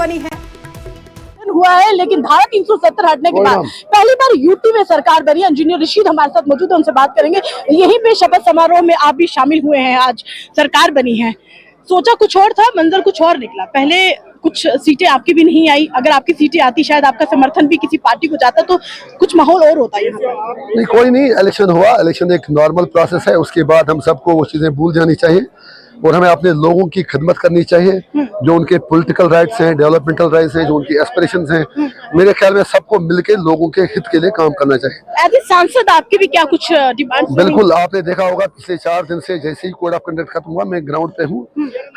बनी है हुआ है, लेकिन धारा 370 हटने के बाद पहली बार यूपी में सरकार बनी। इंजीनियर ऋषिद हमारे साथ मौजूद है, उनसे बात करेंगे। यहीं पे शपथ समारोह में आप भी शामिल हुए हैं, आज सरकार बनी है। सोचा कुछ और था, मंजर कुछ और निकला। पहले कुछ सीटें आपकी भी नहीं आई, अगर आपकी सीटें आती शायद आपका समर्थन भी किसी पार्टी को जाता तो कुछ माहौल और होता है। नहीं, कोई नहीं, इलेक्शन हुआ, इलेक्शन एक नॉर्मल प्रोसेस है। उसके बाद हम सबको वो चीजें भूल जानी चाहिए और हमें अपने लोगों की खिदमत करनी चाहिए। जो उनके पॉलिटिकल राइट्स हैं, डेवलपमेंटल राइट्स हैं, जो उनकी एस्पिरेशंस हैं, मेरे ख्याल में सबको मिलकर लोगों के हित के लिए काम करना चाहिए। एज ए सांसद आपकी भी क्या कुछ डिमांड? बिल्कुल, आपने देखा होगा पिछले 4 दिन से जैसे ही कोड ऑफ कंडक्ट खत्म हुआ, मैं ग्राउंड पे हूँ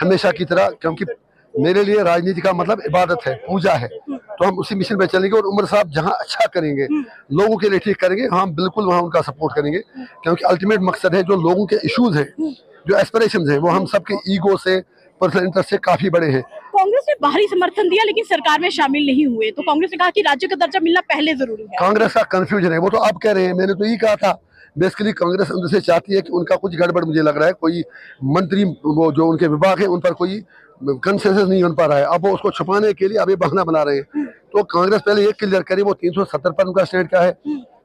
हमेशा की तरह, क्योंकि मेरे लिए राजनीति का मतलब इबादत है, पूजा है। तो हम उसी मिशन पे चलेंगे और उमर साहब जहाँ अच्छा करेंगे, लोगों के लिए ठीक करेंगे, हम बिल्कुल वहाँ उनका सपोर्ट करेंगे। क्योंकि अल्टीमेट मकसद है जो लोगों के इश्यूज हैं, जो एस्पिरेशंस हैं, वो हम सबके ईगो से, पर्सनल इंटरेस्ट से काफी बड़े हैं। कांग्रेस ने बाहरी समर्थन दिया लेकिन सरकार में शामिल नहीं हुए, तो कांग्रेस ने कहा कि राज्य का दर्जा मिलना पहले जरूरी है। कांग्रेस का कंफ्यूजन है, वो तो आप कह रहे हैं, मैंने तो यही कहा था। बेसिकली कांग्रेस अंदर से चाहती है कि उनका कुछ गड़बड़, मुझे लग रहा है कोई मंत्री, वो जो उनके विभाग है उन पर कोई कंसेंसस नहीं बन पा रहा है। अब वो उसको छुपाने के लिए अब ये बहाना बना रहे हैं। तो कांग्रेस पहले ये क्लियर करे वो 370 पर उनका स्टैंड क्या है।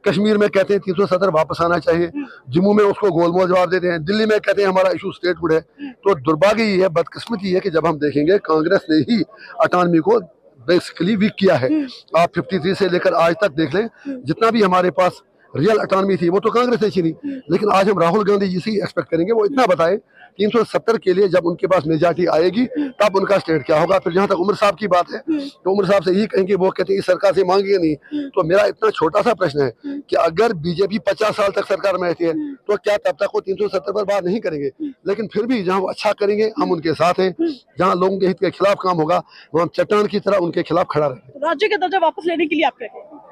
कश्मीर में कहते हैं 370 वापस आना चाहिए, जम्मू में उसको गोलमोल जवाब देते हैं, दिल्ली में कहते हैं हमारा इशू स्टेटहुड है। तो दुर्भाग्य ये है, बदकिस्मती है कि जब हम देखेंगे कांग्रेस ने ही अटानमी को बेसिकली वीक किया है। आप 53 से लेकर आज तक देख लें, जितना भी हमारे पास रियल अटानमी थी वो तो कांग्रेस ने छीनी। लेकिन आज हम राहुल गांधी जी से ही एक्सपेक्ट करेंगे वो इतना बताए 370 के लिए जब उनके पास मेजॉरिटी आएगी तब उनका स्टेट क्या होगा। फिर जहां तक उमर साहब की बात है, तो उमर साहब से यही कहेंगे, वो कहते हैं इस सरकार से मांगिए नहीं। तो मेरा इतना छोटा सा प्रश्न है कि अगर बीजेपी 50 साल तक सरकार में रहती है तो क्या तब तक वो 370 पर बात नहीं करेंगे? लेकिन फिर भी जहाँ वो अच्छा करेंगे हम उनके साथ हैं, जहाँ लोगों के हित के खिलाफ काम होगा वहाँ चट्टान की तरह उनके खिलाफ खड़ा रहेंगे। राज्य का दर्जा वापस लेने के लिए आप क्या कहेंगे?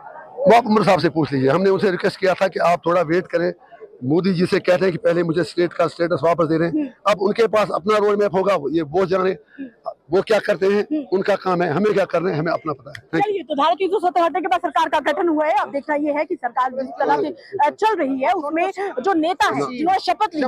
वो आप उमर साहब से पूछ लीजिए। हमने उनसे रिक्वेस्ट किया था कि आप थोड़ा वेट करें। मोदी जी से कहते हैं कि पहले मुझे स्टेट का स्टेटस वापस दे रहे हैं। अब उनके पास अपना रोड मैप होगा, ये वो जाने वो क्या करते हैं, उनका काम है, हमें क्या करना है हमें अपना पता है। चलिए, तो धारा 370 हटने के बाद सरकार का गठन हुआ है। अब देखना ये है कि सरकार जिस तरह से चल रही है उसमें जो नेता है जिन्होंने शपथ ली